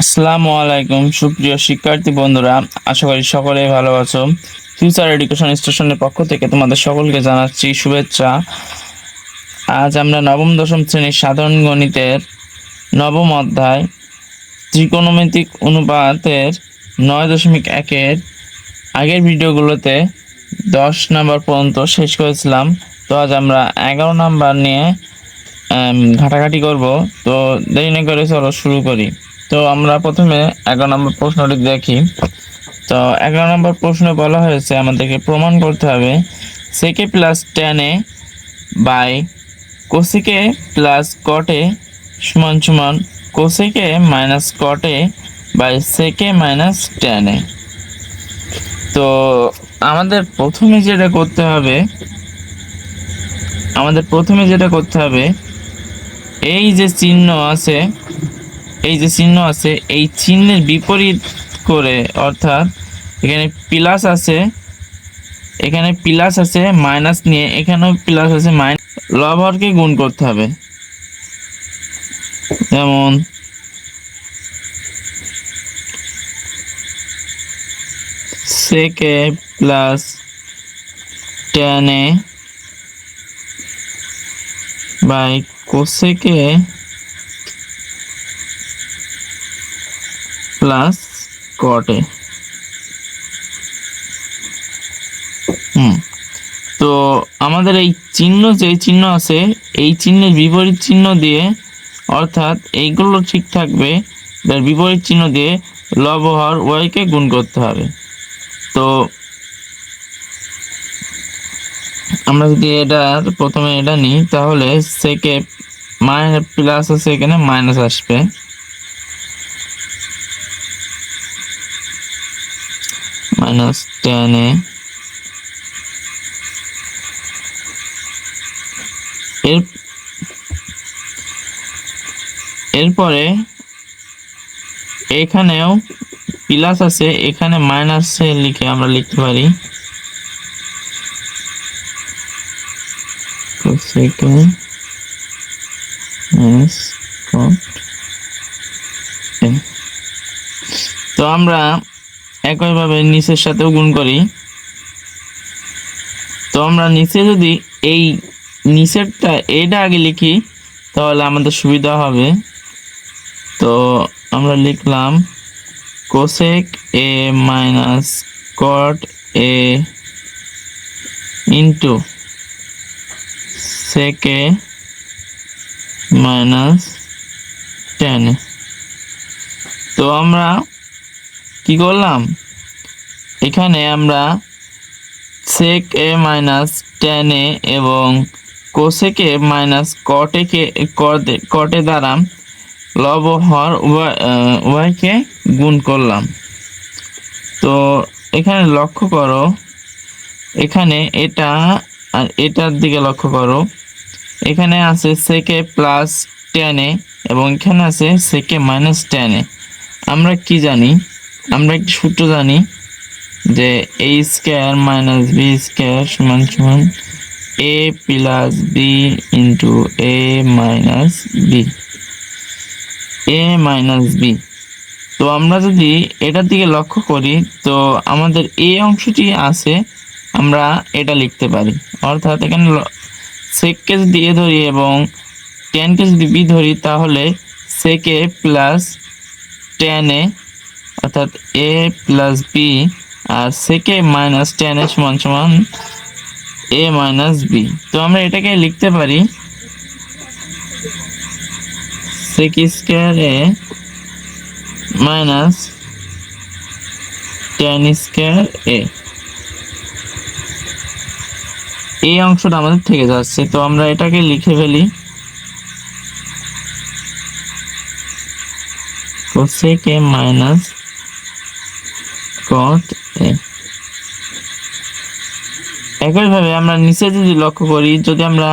আসসালামু আলাইকুম সুপ্রিয় শিক্ষার্থী বন্ধুরা, আশা করি সকলেই ভালো আছো। ফিউচার এডুকেশন স্টেশনের পক্ষ থেকে তোমাদের সকলকে জানাচ্ছি শুভেচ্ছা। আজ আমরা নবম দশম শ্রেণীর সাধারণ গণিতের নবম অধ্যায় ত্রিকোণমিতিক অনুপাতের 9.1-এর আগের ভিডিওগুলোতে 10 নাম্বার পর্যন্ত শেষ করেছিলাম। তো আজ আমরা 11 নাম্বার নিয়ে ঘাটাঘাটি করব। তো দেরি না করে চলো শুরু করি। তো আমরা প্রথমে 11 নম্বর প্রশ্নটি দেখি। তো 11 নম্বর প্রশ্নে বলা হয়েছে আমাদেরকে প্রমাণ করতে হবে সেকে প্লাস টেনে বাই কোসেকে প্লাস কটে সমান সমান cosec A minus cot A by sec A minus টেনে। তো আমাদের প্রথমে যেটা করতে হবে এই যে চিহ্ন আছে এই চিহ্নের বিপরীত করে, অর্থাৎ এখানে প্লাস আছে মাইনাস নিয়ে এখানেও প্লাস আছে মাইনাস, লবহরকে গুণ করতে হবে। যেমন সেকে প্লাস টেনে বাই কোসেকে প্লাস কটে। তো আমাদের এই চিহ্ন আছে এই চিহ্নের বিপরীত চিহ্ন দিয়ে, অর্থাৎ এইগুলো ঠিক থাকবে, তার বিপরীত চিহ্ন দিয়ে লবহর ওয়াইকে গুণ করতে হবে। তো আমরা যদি প্রথমে এটা নিই, তাহলে সেকে মাইনাস প্লাস আছে, এখানে মাইনাস আসবে, মাইনাস টেনে এরপরে এখানেও প্লাস আছে, এখানে মাইনাস লিখে আমরা লিখতে পারি তো আমরা একইভাবে নিচের সাথেও গুণ করি। তো আমরা নিচে যদি এই নিচেরটা এটা আগে লিখি তাহলে আমাদের সুবিধা হবে। তো আমরা লিখলাম cosec A minus caught A into সেকে মাইনাস টেন। তো আমরা কি করলাম, এখানে আমরা সেক এ মাইনাস টেন এ এবং কোসেকে মাইনাস কটে দ্বারা লবহর উভয়কে গুণ করলাম। তো এখানে লক্ষ্য করো, এখানে এটা আর এটার দিকে লক্ষ্য করো, এখানে আছে সেকে প্লাস টেনে এবং এখানে আছে সেকে মাইনাস টেনে। আমরা কি জানি, আমরা একটি সূত্র জানি যে এ স্কয়ার মাইনাস বি স্কয়ার সমান সমান এ প্লাস বি ইন্টু এ মাইনাস বি। তো আমরা যদি এটার দিকে লক্ষ্য করি, তো আমাদের এই অংশটি আছে, আমরা এটা লিখতে পারি। অর্থাৎ এখানে সেককে যদি এ ধরি এবং টেনকে যদি বি ধরি, তাহলে সেকে প্লাস টেনে অর্থাৎ এ প্লাস বি আর সেকে মাইনাস টেনে সমান সমান এ মাইনাস বি। তো আমরা এটাকে লিখতে পারি সেক স্কয়ার এ মাইনাস টেন স্কয়ার এ। এই অংশটা আমাদের থেকে যাচ্ছে, তো আমরা এটাকে লিখে ফেলি কোসেক এ মাইনাস কট এ। একইভাবে আমরা নিচে যদি লক্ষ্য করি, যদি আমরা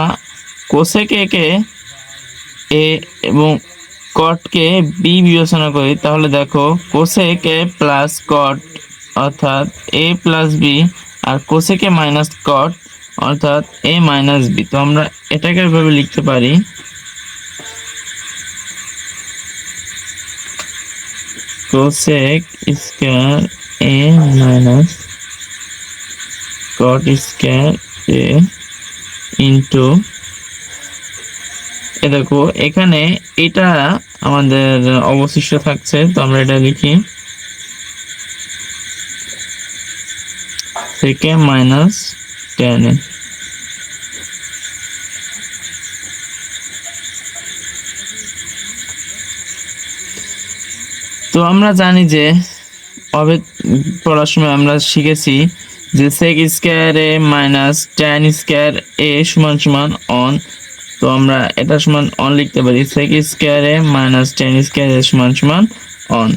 কোসেক কে এ এবং কটকে বি বিবেচনা করি, তাহলে দেখো কোসেক এ প্লাস কট অর্থাৎ এ প্লাস বি আর কোসেক এ মাইনাস কট অর্থাৎ এ মাইনাস বি। তো আমরা এটাকে এভাবে লিখতে পারি কোসেক স্কয়ার এ মাইনাস কট স্কয়ার এ ইন্টু দেখো এখানে এটা আমাদের অবশিষ্ট থাকছে, তো আমরা এটা লিখি থেকে মাইনাস টেন এ। তো আমরা জানি যে অভেদ পড়ার সময় আমরা শিখেছি যে সেক স্কয়ার এ মাইনাস টেন স্কয়ার এ সমান সমান অন। তো আমরা এটা সমান অন লিখতে পারি, সেক স্কয়ার এ মাইনাস টেন স্কয়ার এ সমান সমান অন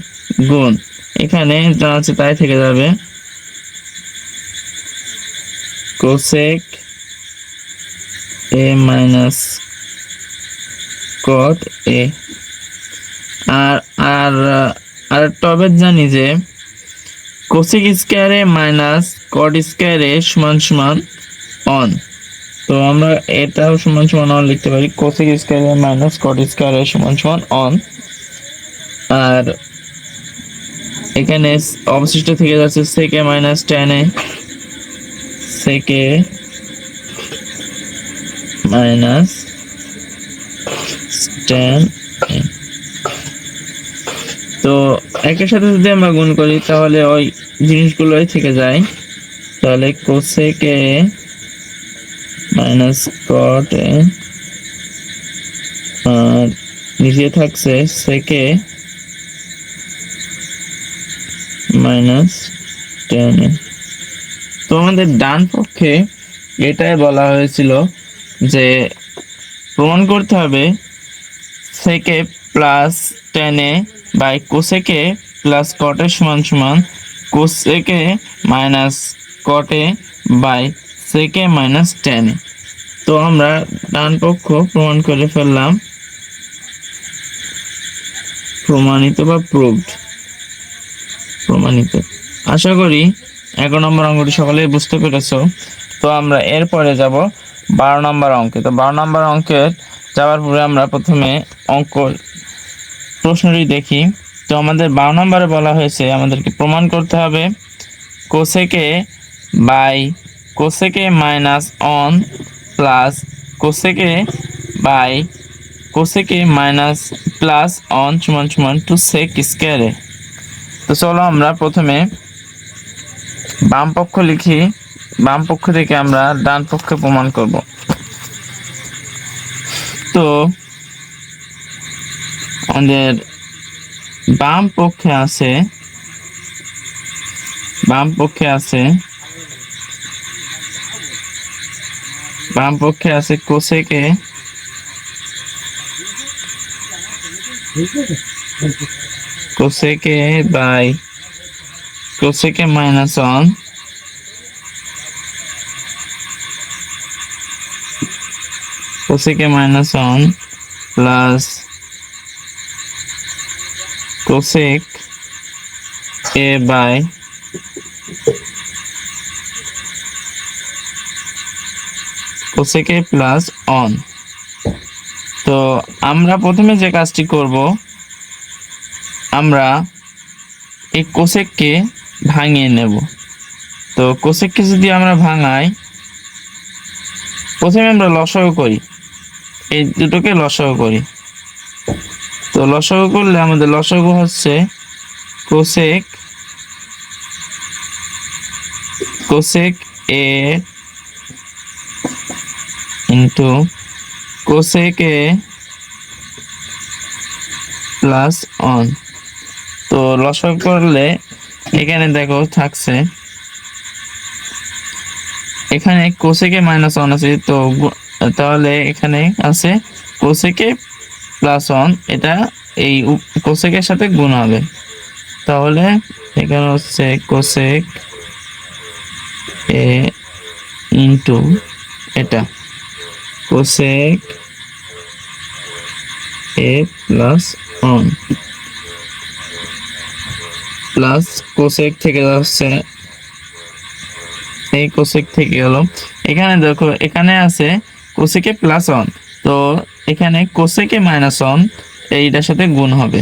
গুণ এখানে যা আছে তাই থেকে যাবে কোসেক এ মাইনাস কট এ। আর আর আর টবের জানি যে কোসেক স্কয়ার এ মাইনাস কট স্কয়ার এ সমান সমান অন। তো আমরা এটাও সমান সমান অন লিখতে পারি, কোসেক স্কয়ার এ মাইনাস কট স্কয়ার এ সমান সমান অন। আর এখানে অবশিষ্ট থেকে যাচ্ছে সেকে মাইনাস টেন এ, সেকে মাইনাস টেন এ। তো একের সাথে যদি আমরা গুণ করি তাহলে ওই জিনিসগুলোই থেকে যায়, তাহলে কোসেক এ মাইনাস কট এ আর নিচে থাকছে সেকে মাইনাস টেন এ। তো আমাদের ডান পক্ষে এটাই বলা হয়েছিল যে প্রমাণ করতে হবে sec A plus tan A by cosec A plus cot A সমান সমান cosec A minus cot A by sec A minus tan A. তো আমরা ডান পক্ষ প্রমাণ করে ফেললাম, প্রমাণিত বা প্রুভড, প্রমাণিত। আশা করি 11 নম্বর অঙ্কটি সকলেই বুঝতে পেরেছো। তো আমরা এরপরে যাব 12 নম্বর অঙ্কে। তো 12 নম্বর অঙ্কে যাওয়ার পরে আমরা প্রথমে অঙ্ক প্রশ্নটি দেখি। তো আমাদের 12 নম্বরে বলা হয়েছে আমাদেরকে প্রমাণ করতে হবে cosec A by cosec A minus one plus cosec A by cosec A minus plus one সমান সমান টু সেক স্কয়ার এ। তো চলো আমরা প্রথমে বাম পক্ষ লিখি, বাম পক্ষ থেকে আমরা ডান পক্ষে প্রমাণ করব। তো আমাদের বাম পক্ষে আছে বাম পক্ষে আছে cosec A by cosec A minus one cosec A minus one plus cosec A by cosec A plus one. তো আমরা প্রথমে যে কাজটি করব, আমরা এই কোসেককে ভাঙিয়ে নেব। তো কোসেককে যদি আমরা ভাঙাই, প্রথমে আমরা লসাগু করি, এই দুটোকে লসাগু করি। তো লসাগু করলে আমাদের লসাগু হচ্ছে কোসেক এ ইন্টু কোসেক এ প্লাস অন। তো লসাগু করলে এখানে দেখো থাকছে, এখানে কোসেকে মাইনাস অন আছে, তো তাহলে এখানে আছে কোসেকে প্লাস অন, এটা এই কোসেকের সাথে গুণ হবে। তাহলে এখানে হচ্ছে কোসেক এ ইন্টু এটা cosec A plus on plus cosec থেকে যাচ্ছে এই কোসেক থেকে গেল, এখানে দেখো এখানে আছে কোসেকে প্লাস অন, তো এখানে কোসেকে মাইনাস অন এইটার সাথে গুণ হবে।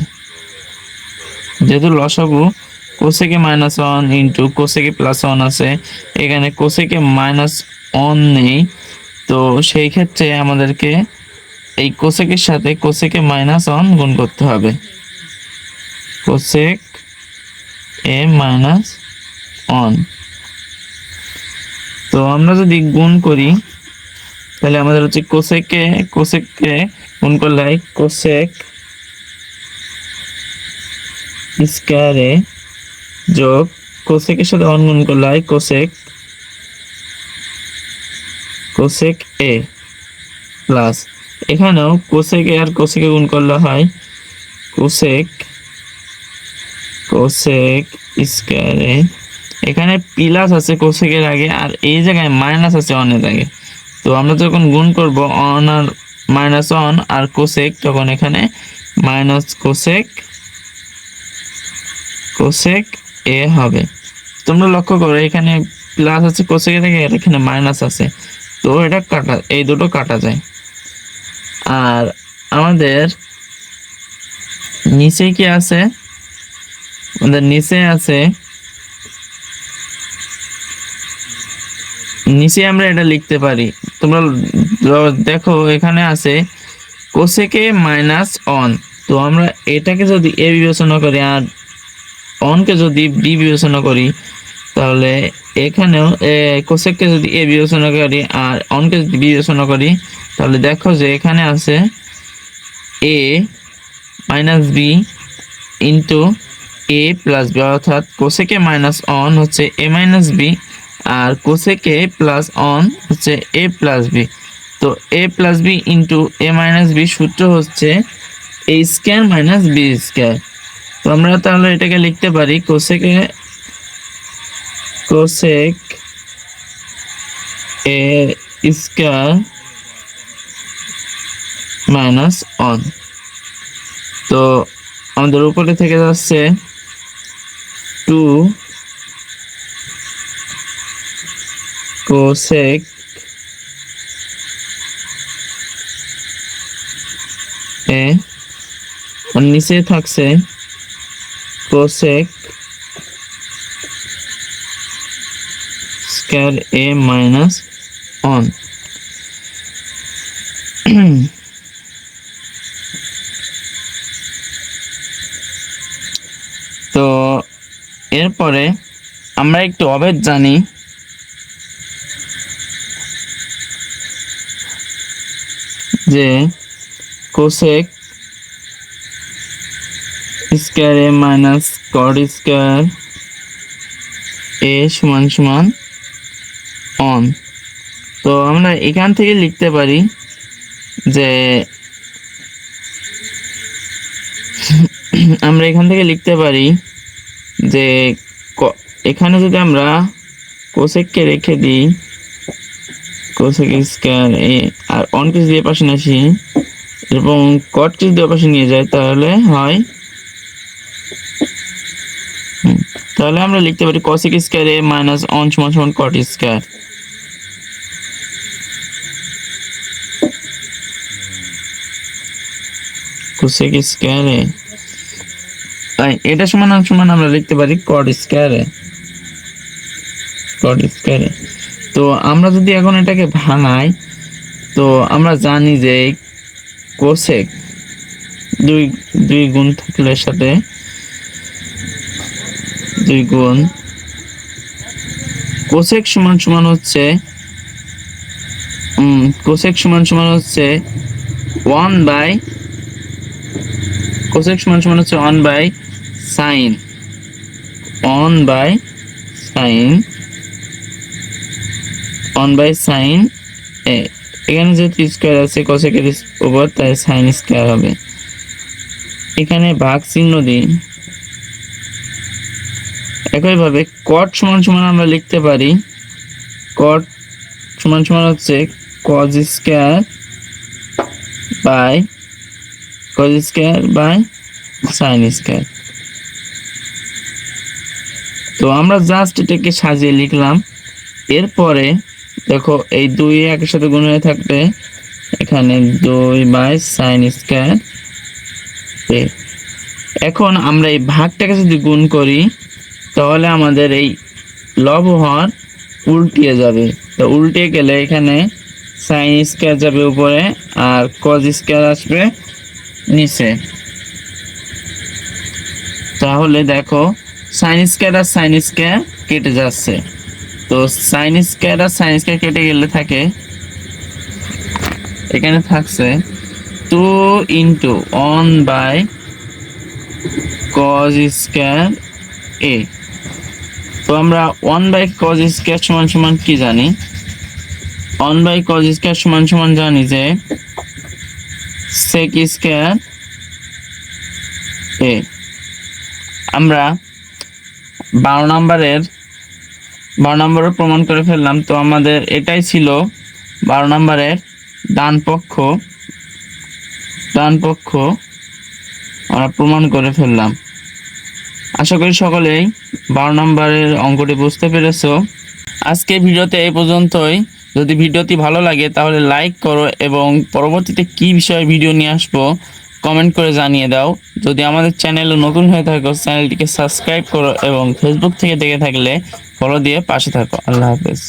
যেহেতু লসাগু কোসেকে -1 ইন্টু কোসেকে +1 আছে, এখানে কোসেকে -1 নেই, তো সেই ক্ষেত্রে আমাদেরকে এই কোসেকের সাথে কোসেকে -1 গুণ করতে হবে। কোসেক এ -1, তো আমরা যদি গুণ করি তাহলে আমাদের হচ্ছে কোসেকে গুণ করলে কোসেক স্কয়ারে যোগ কোসেকের সাথে 1 গুণ করলে হয় কোসেক এ প্লাস, এখানেও কোসেকে আর কোসেকে গুণ করলে হয় কোসেক স্কয়ারে, এখানে প্লাস আছে কোসেকের আগে আর এই জায়গায় মাইনাস আছে অনের আগে, তো আমরা যখন গুণ করব অন আর -1 আর কোসেক, তখন এখানে মাইনাস কোসেক এ হবে। তোমরা লক্ষ্য করো এখানে প্লাস আছে কোসেকের আগে আর এখানে মাইনাস আছে, তো এটা কাটা, এই দুটো কাটা যায়। আর আমাদের নিচে কি আছে, আমাদের নিচে আমরা এটা লিখতে পারি, তোমরা দেখো এখানে আছে কোসেকে -1, তো আমরা এটাকে যদি এ বিবেচনা করি আর অনকে যদি বি বিবেচনা করি, তাহলে এখানেও কোসেককে যদি এ বিবেচনা করি আর অনকে যদি বি বিবেচনা করি, তাহলে দেখো যে এখানে আছে এ -বি ইন্টু এ প্লাস বি, অর্থাৎ কোসেকে -1 হচ্ছে এ বি আর কোসেকে +1 হচ্ছে এ প্লাস বি। তো এ plus B into A B সূত্র হচ্ছে এ স্কয়ার মাইনাস বি স্কয়ার। তো আমরা তাহলে এটাকে লিখতে পারি কোসেক এ স্কয়ার -1। তো আমাদের উপরে থেকে যাচ্ছে 2 কোসেক এ, আর নিচে থাকছে কোসেক স্কয়ার এ -1। তো এরপরে আমরা একটু অভেদ জানি, যে কোসেক স্কয়ার এ মাইনাস কট স্কয়ার এ সমান সমান অন। তো আমরা এখান থেকে লিখতে পারি যে এখানে যদি আমরা কোসেককে রেখে দিই, কোসেক স্কয়ার এ আর অনকে যদি পাশে আসি এবং কটকে যদি পাশে নিয়ে যায়, তাহলে হয়, তাহলে আমরা লিখতে পারি কোসেক স্কয়ার এ -1 সমান সমান কট স্কয়ার। কোসেক স্কয়ার এ এটা সমান আমরা লিখতে পারি কট স্কয়ার এ। তো আমরা যদি এখন এটাকে ভাঙাই, তো আমরা জানি যে কোসেক দুই গুণ থাকলে সাথে 2 গুণ কোসেক সমান সমান হচ্ছে 1 বাই সাইন এ, এখানে যেহেতু স্কয়ার আছে কোসেকের উপর, তাই সাইন স্কয়ার হবে। এখানে ভাগ চিহ্ন দিই। একইভাবে কট সমান সমান আমরা লিখতে পারি, কট সমান সমান হচ্ছে cos square by sine square. তো আমরা জাস্ট এটাকে সাজিয়ে লিখলাম। এরপরে দেখো এই 2 একের সাথে গুণ হয়ে থাকবে, এখানে 2 বাই সাইন স্কয়ার এখন আমরা এই ভাগটাকে যদি গুণ করি তাহলে আমাদের এই লব হর উল্টিয়ে যাবে। তো উল্টে গেলে এখানে সাইন স্কয়ার যাবে উপরে আর কজ স্কয়ার আসবে নিচে। তাহলে দেখো সাইন স্কয়ার আর সাইন স্কয়ার কেটে যাচ্ছে। তো সাইন স্কয়ার আর সাইন স্কয়ার কেটে গেলে থাকে এখানে থাকছে 2 ইন্টু 1/cos স্কয়ার a। তো আমরা 1/cos স্কয়ার সমান সমান কি জানি? 1/cos স্কয়ার সমান সমান জানি যে sec স্কয়ার a। আমরা 12 নম্বরের প্রমাণ করে ফেললাম। তো আমাদের এটাই ছিল 12 নম্বরের ডান পক্ষ আমরা প্রমাণ করে ফেললাম। আশা করি সকলেই 12 নম্বরের অঙ্কটি বুঝতে পেরেছো। আজকে ভিডিওতে এই পর্যন্তই। যদি ভিডিওটি ভালো লাগে তাহলে লাইক করো এবং পরবর্তীতে কি বিষয়ে ভিডিও নিয়ে আসবো কমেন্ট করে জানিয়ে দাও। যদি আমাদের চ্যানেলে নতুন হয়ে থাকো চ্যানেলটিকে সাবস্ক্রাইব করো এবং ফেসবুক থেকে দেখে থাকলে ফলো দিয়ে পাশে থাকো। আল্লাহ হাফেজ।